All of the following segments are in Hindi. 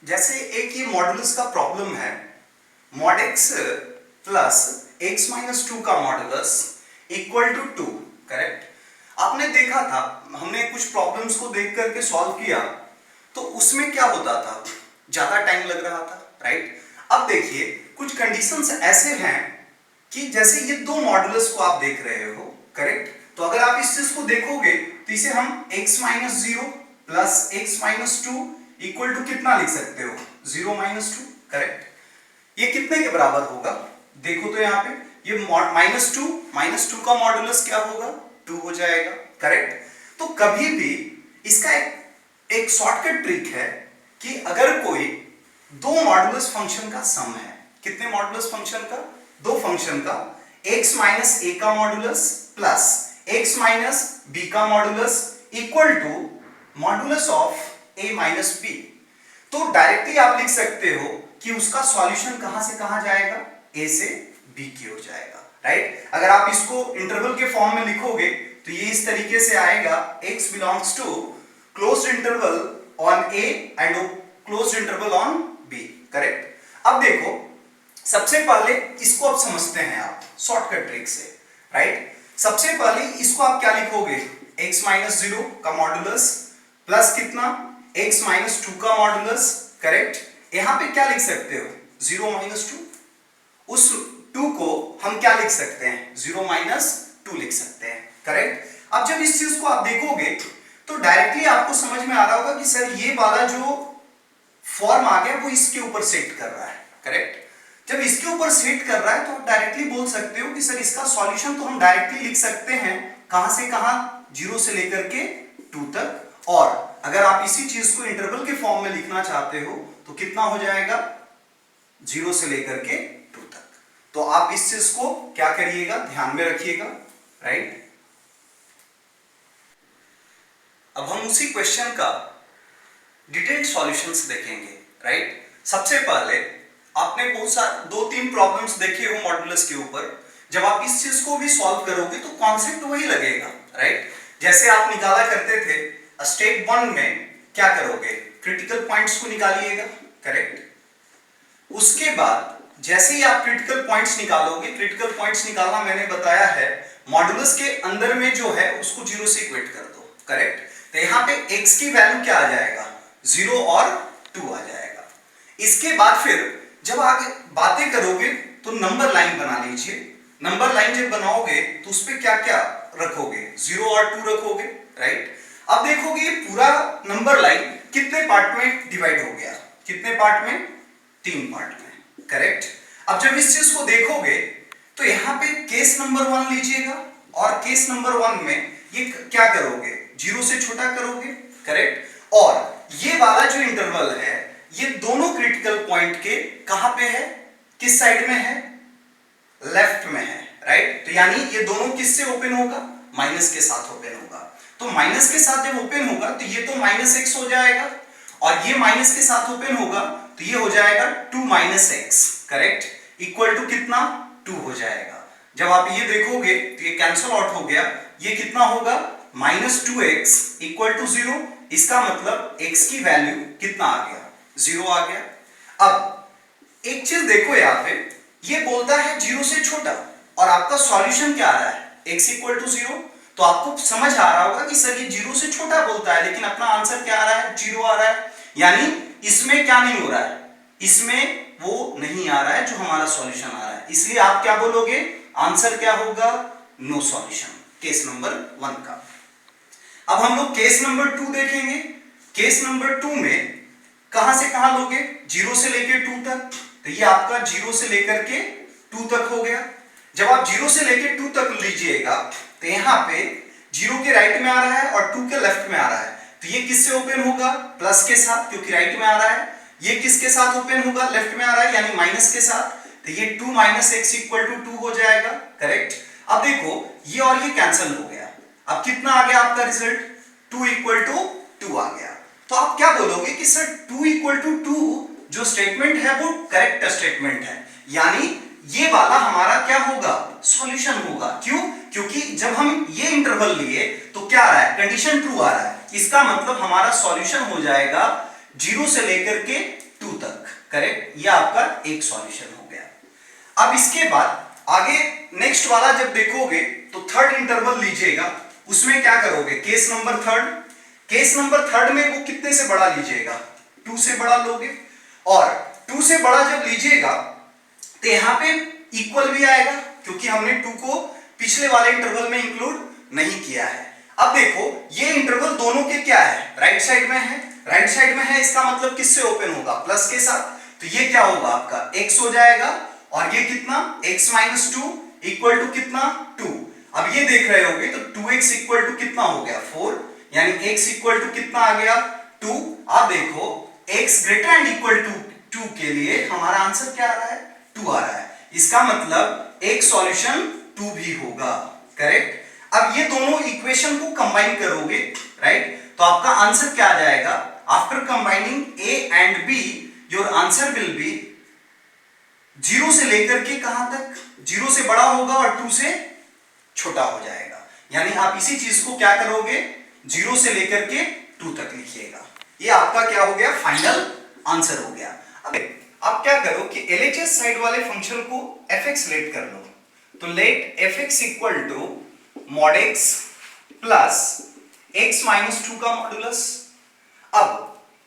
जैसे एक ये मॉडुलस का प्रॉब्लम है, mod x plus x minus to का मॉडुलस इक्वल टू 2, करेक्ट। आपने देखा था, हमने कुछ प्रॉब्लम्स को देख करके सॉल्व किया तो उसमें क्या होता था, ज्यादा टाइम लग रहा था, राइट। अब देखिए कुछ कंडीशंस ऐसे हैं कि जैसे ये दो मॉडुलस को आप देख रहे हो, करेक्ट। तो अगर आप इस चीज को देखोगे तो इसे हम x minus zero plus x minus two equal to कितना लिख सकते हो, 0 माइनस टू, करेक्ट। ये कितने के बराबर होगा, देखो तो यहाँ पे ये माइनस टू का मॉडुलस क्या होगा, 2 हो जाएगा, करेक्ट। तो कभी भी इसका एक शॉर्टकट ट्रिक है कि अगर कोई दो मॉडुलस फंक्शन का सम है, कितने मॉडुलस फंक्शन का, दो फंक्शन का, x माइनस ए का modulus plus x minus B का modulus equal to modulus of a minus B, तो डायरेक्टली आप लिख सकते हो कि उसका सॉल्यूशन कहां से कहां जाएगा, a से b की ओर जाएगा, राइट। अगर आप इसको इंटरवल के फॉर्म में लिखोगे तो ये इस तरीके से आएगा, x belongs to closed interval on a and closed interval on b, correct. अब देखो सबसे पहले इसको अब समझते हैं आप शॉर्टकट ट्रिक से, राइट। सबसे पहले इसको आप क्या लिखोगे, x माइनस जीरो का मॉडुलस प्लस कितना, x माइनस टू का मॉडुलस, करेक्ट। यहां पे क्या लिख सकते हो, 0 माइनस टू, उस 2 को हम क्या लिख सकते हैं, 0 माइनस 2 लिख सकते हैं, करेक्ट। अब जब इस चीज को आप देखोगे तो डायरेक्टली आपको समझ में आ रहा होगा कि सर ये वाला जो फॉर्म आ गया वो इसके ऊपर सेट कर रहा है, करेक्ट। जब इसके ऊपर सेट कर रहा है तो आप डायरेक्टली बोल सकते हो कि सर इसका सॉल्यूशन तो हम डायरेक्टली लिख सकते हैं, कहां से कहां, 0 से लेकर के 2 तक। और अगर आप इसी चीज को इंटरवल के फॉर्म में लिखना चाहते हो तो कितना हो जाएगा, 0 से लेकर के 2 तक। तो आप इस चीज को क्या करिएगा, ध्यान में रखिएगा, राइट। अब हम उसी क्वेश्चन का डिटेल्ड सॉल्यूशंस देखेंगे, राइट। सबसे पहले आपने बहुत सारे 2-3 प्रॉब्लम्स देखे हो मॉडुलस के ऊपर, जब आप इस चीज को भी सॉल्व करोगे तो कॉन्सेप्ट वही लगेगा, राइट। जैसे आप निकाला करते थे स्टेप 1 में, क्या करोगे, क्रिटिकल पॉइंट्स को निकालिएगा, करेक्ट। उसके बाद जैसे ही आप क्रिटिकल पॉइंट्स निकालोगे, क्रिटिकल पॉइंट्स निकालना मैंने बताया है, मॉडुलस के अंदर में जो है उसको 0 से इक्वेट कर दो, करेक्ट। तो यहां पे x की वैल्यू क्या आ जाएगा, 0 और 2 आ जाएगा। इसके बाद फिर जब आगे बातें करोगे तो नंबर लाइन बना लीजिए। नंबर लाइन जब बनाओगे तो उस पे क्या क्या रखोगे, 0 और 2 रखोगे, राइट। अब देखोगे ये पूरा नंबर लाइन कितने पार्ट में डिवाइड हो गया, कितने पार्ट में, 3 पार्ट में, करेक्ट। अब जब इस चीज को देखोगे तो यहां पे केस नंबर 1 लीजिएगा और केस नंबर 1 में ये क्या करोगे, 0 से छोटा करोगे, करेक्ट। और ये वाला जो इंटरवल है ये दोनों क्रिटिकल पॉइंट के कहां पे है, किस साइड में है, लेफ्ट में है, राइट। तो यानी ये दोनों किससे ओपन होगा, माइनस के साथ ओपन होगा। तो माइनस के साथ जब ओपन होगा तो ये तो माइनस एक्स हो जाएगा और ये माइनस के साथ ओपन होगा तो ये हो जाएगा 2 minus X, correct, equal to कितना, 2 हो जाएगा। जब आप ये देखोगे तो ये कैंसिल आउट हो गया, ये कितना होगा, माइनस 2x इक्वल टू 0। इसका मतलब x की वैल्यू कितना आ गया, 0 आ गया। अब एक चीज देखो यहां पे, ये बोलता है 0 से छोटा और आपका सॉल्यूशन क्या आ रहा है, x इक्वल टू 0। तो आपको समझ आ रहा होगा कि सर ये 0 से छोटा बोलता है लेकिन अपना आंसर क्या आ रहा है, 0 आ रहा है। यानी इसमें क्या नहीं हो रहा है, इसमें वो नहीं आ रहा है जो हमारा सॉल्यूशन आ रहा है, इसलिए आप क्या बोलोगे, आंसर क्या होगा, नो सॉल्यूशन, केस नंबर 1 का। अब हम लोग केस नंबर 2 देखेंगे। केस नंबर 2 में कहां से कहां लोगे, 0 से लेकर 2 तक। तो ये आपका 0 से लेकर के 2 तक हो गया। जब आप 0 से लेकर 2 तक लीजिएगा तो यहां पे 0 के राइट में आ रहा है और 2 के लेफ्ट में आ रहा है, तो ये किससे ओपन होगा, प्लस के साथ, क्योंकि राइट में आ रहा है। ये किसके साथ ओपन होगा, लेफ्ट में आ रहा है यानी माइनस के साथ, तो ये 2 माइनस एक्स इक्वल टू 2 हो जाएगा, करेक्ट। अब देखो ये और ये कैंसिल हो गया, अब कितना आ गया आपका रिजल्ट, 2 इक्वल टू 2 आ गया। तो आप क्या बोलोगे कि सर 2 इक्वल टू 2 जो स्टेटमेंट है वो करेक्ट स्टेटमेंट है, यानी ये वाला हमारा क्या होगा, सॉल्यूशन होगा। क्यों, क्योंकि जब हम ये इंटरवल लिए तो क्या आ रहा है, कंडीशन ट्रू आ रहा है। इसका मतलब हमारा सॉल्यूशन हो जाएगा 0 से लेकर के 2 तक। करेक्ट, ये आपका एक सॉल्यूशन हो गया। अब इसके बाद आगे नेक्स्ट वाला जब देखोगे तो थर्ड इंटरवल लीजिएगा, उसमें क्या करोगे, केस नंबर थर्ड में वो कितने से बड़ा लीजिएगा, 2 से बड़ा लोगे, और 2 से बड़ा जब लीजिएगा तो यहां पे इक्वल भी आएगा क्योंकि हमने 2 को पिछले वाले इंटरवल में इंक्लूड नहीं किया है। अब देखो ये इंटरवल दोनों के क्या है, राइट साइड में है, इसका मतलब किससे ओपन होगा, प्लस के साथ, तो ये क्या होगा आपका x हो जाएगा, और ये कितना x माइनस 2 इक्वल टू कितना 2। अब ये देख रहे होगे तो 2x इक्वल टू कितना हो गया 4, यानी x इक्वल टू कितना आ गया 2। अब देखो x greater and equal to 2 के लिए हमारा आंसर क्या आ रहा है, 2 आ रहा है, इसका मतलब एक सॉल्यूशन 2 भी होगा। करेक्ट, अब ये दोनों इक्वेशन को कंबाइन करोगे, राइट, तो आपका आंसर क्या आ जाएगा, after combining a and b your answer will be 0 से लेकर के कहां तक, 0 से बड़ा होगा और 2 से छोटा हो जाएगा, यानी आप इसी चीज को क्या करोगे, 0 से लेकर के 2 तक लिखिएगा। ये आपका क्या हो गया, फाइनल आंसर हो गया। अब आप क्या करो कि LHS साइड वाले फंक्शन को fx लेट कर लो, तो let fx equal to mod x plus x minus 2 का मॉडुलस। अब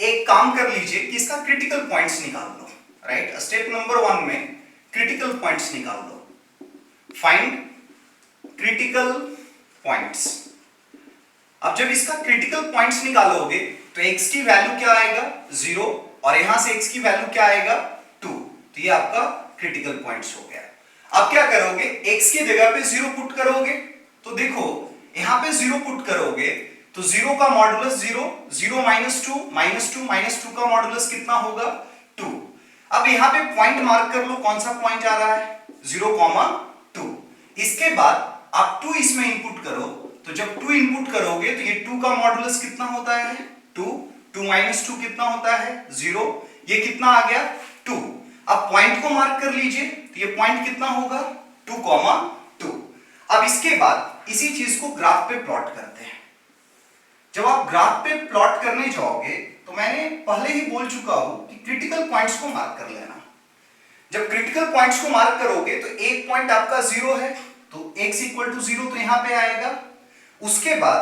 एक काम कर लीजिए कि इसका क्रिटिकल पॉइंट्स निकाल लो, राइट, स्टेप नंबर 1 में क्रिटिकल पॉइंट्स निकाल लो, फाइंड क्रिटिकल पॉइंट्स। अब जब इसका क्रिटिकल पॉइंट्स निकालोगे तो x की वैल्यू क्या आएगा 0, और यहां से x की वैल्यू क्या आएगा 2, तो ये आपका क्रिटिकल पॉइंट्स हो गया। अब क्या करोगे, x की जगह पे 0 पुट करोगे, तो देखो यहां पे 0 पुट करोगे तो 0 का मॉडुलस 0, 0 माइनस 2 माइनस 2 का मॉडुलस कितना होगा 2। अब यहां पे पॉइंट मार्क कर लो, कौन सा पॉइंट आ रहा है 0,2। इसके बाद आप 2 इसमें इनपुट करो, तो जब 2 इनपुट करोगे तो ये 2 का मॉडुलस कितना होता है 2 माइनस 2 कितना होता है 0, ये कितना आ गया 2। अब पॉइंट को मार्क कर लीजिए, तो ये पॉइंट कितना होगा 2,2। अब इसके बाद इसी चीज को ग्राफ पे प्लॉट करते हैं। जब आप ग्राफ पे प्लॉट करने जाओगे तो मैंने पहले ही बोल चुका हूं कि क्रिटिकल पॉइंट्स को मार्क कर लेना। जब क्रिटिकल पॉइंट्स को मार्क करोगे तो एक पॉइंट आपका 0 है, तो x इक्वल टू 0 तो यहां पे आएगा। उसके बाद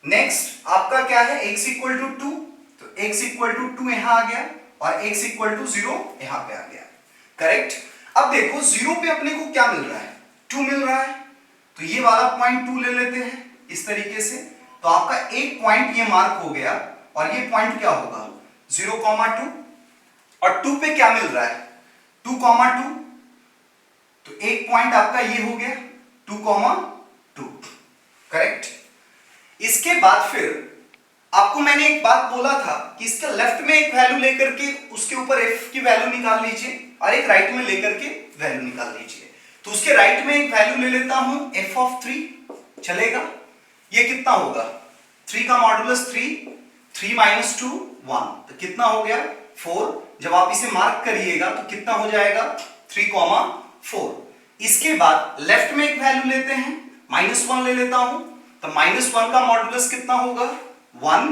नेक्स्ट आपका क्या है x इक्वल टू 2, तो x इक्वल टू 2 यहां आ गया, और x इक्वल टू 0 यहां पे आ गया। करेक्ट, अब देखो 0 पे अपने को क्या मिल रहा है 2 मिल रहा है, तो ये वाला पॉइंट 2 ले लेते हैं इस तरीके से, तो आपका एक पॉइंट ये मार्क हो गया, और ये पॉइंट क्या होगा 0,2, और 2 पे क्या मिल रहा है 2,2, तो एक पॉइंट आपका ये हो गया 2,2। करेक्ट, इसके बाद फिर आपको मैंने एक बात बोला था कि इसके लेफ्ट में एक वैल्यू लेकर के उसके ऊपर f की वैल्यू निकाल लीजिए, और एक राइट में लेकर के वैल्यू निकाल लीजिए। तो उसके राइट में एक वैल्यू ले लेता हूं f ऑफ 3, चलेगा, ये कितना होगा 3 का मॉडुलस 3 माइनस 2 1, तो कितना हो गया 4। जब आप इसे मार्क करिएगा तो कितना हो जाएगा 3,4। इसके बाद लेफ्ट में एक वैल्यू लेते हैं, -1 ले लेता हूं, तो -1 का मॉडुलस कितना होगा 1,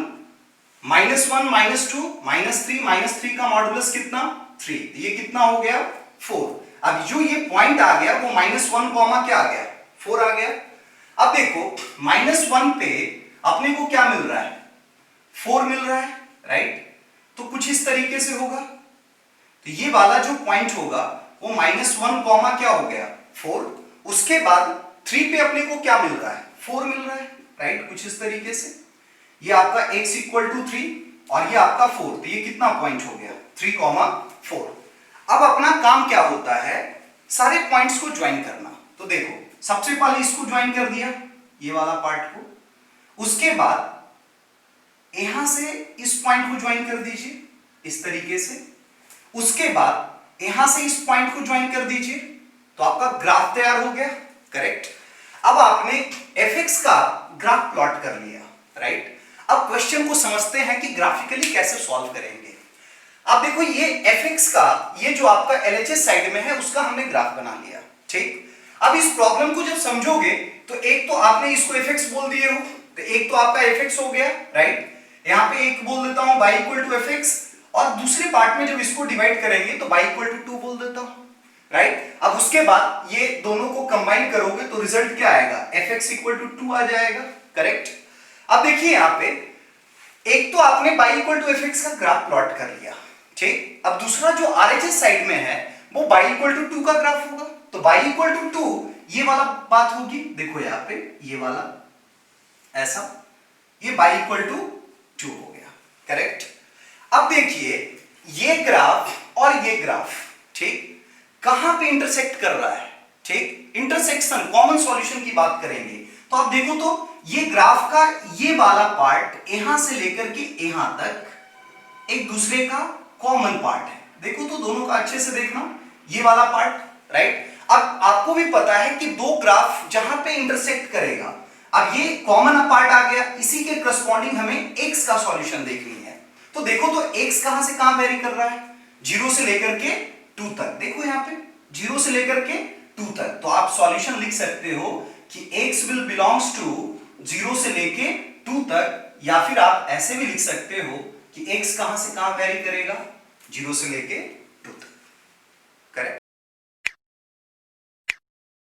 -1 -2 -3 का मॉडुलस कितना 3, ये कितना हो गया 4। अब जो ये पॉइंट आ गया वो -1 क्या आ गया 4 आ गया। अब देखो -1 पे अपने को क्या मिल रहा है 4 मिल रहा है, राइट, तो कुछ इस तरीके से होगा, तो ये वाला जो पॉइंट होगा वो -1 क्या हो गया 4। उसके बाद 3 पे अपने को क्या मिल रहा है 4 मिल रहा है, राइट, कुछ इस तरीके से, ये आपका x इक्वल टू 3 और ये आपका 4, तो ये कितना पॉइंट हो गया 3,4। अब अपना काम क्या होता है सारे पॉइंट्स को ज्वाइन करना। तो देखो सबसे पहले इसको ज्वाइन कर दिया, ये वाला पार्ट को, उसके बाद यहां से इस पॉइंट को ज्वाइन कर दीजिए इस तरीके से, उसके बाद यहां से इस पॉइंट को ज्वाइन कर दीजिए, तो आपका ग्राफ तैयार हो गया। करेक्ट, अब आपने fx का ग्राफ प्लॉट कर लिया, राइट। अब क्वेश्चन को समझते हैं कि ग्राफिकली कैसे सॉल्व करेंगे। अब देखो ये fx का ये जो आपका LHS साइड में है उसका हमने ग्राफ बना लिया, ठीक। अब इस प्रॉब्लम को जब समझोगे तो एक तो आपने इसको fx बोल दिए हो, तो एक तो आपका fx हो गया, राइट। यहां पे एक बोल देता हूं y इक्वल टू fx, और दूसरे पार्ट में जब इसको डिवाइड करेंगे तो y इक्वल टू 2 बोल देता हूं, राइट। अब उसके बाद ये दोनों को कंबाइन करोगे तो रिजल्ट क्या आएगा, fx इक्वल टू 2 आ जाएगा, करेक्ट। अब देखिए यहां पे एक तो आपने y इक्वल टू fx का ग्राफ प्लॉट कर लिया, ठीक। अब दूसरा जो RHS साइड में है वो y इक्वल टू 2 का ग्राफ होगा, तो y इक्वल टू 2 ये वाला बात होगी, देखो यहां पे ये वाला ऐसा, ये y इक्वल टू 2 हो गया, करेक्ट। अब देखिए ये ग्राफ और ये ग्राफ, ठीक, कहां पे इंटरसेक्ट कर रहा है, ठीक, इंटरसेक्शन कॉमन सॉल्यूशन की बात करेंगे तो आप देखो तो ये ग्राफ का ये वाला पार्ट यहां से लेकर के यहां तक एक दूसरे का कॉमन पार्ट है, देखो तो दोनों का अच्छे से देखना, ये वाला पार्ट, राइट। अब आपको भी पता है कि दो ग्राफ जहां पे इंटरसेक्ट करेगा, अब ये कॉमन पार्ट आ गया, इसी के करस्पॉन्डिंग हमें x का सॉल्यूशन देखनी है, तो देखो तो x कहां से कहां वेरी कर रहा है, 0 से लेकर के 2 तक, देखो यहां पे 0 से लेकर के 2 तक, तो आप सॉल्यूशन लिख सकते हो कि x विल बिलोंग्स टू 0 से लेके 2 तक, या फिर आप ऐसे भी लिख सकते हो कि x कहां से कहां वेरी करेगा, 0 से लेके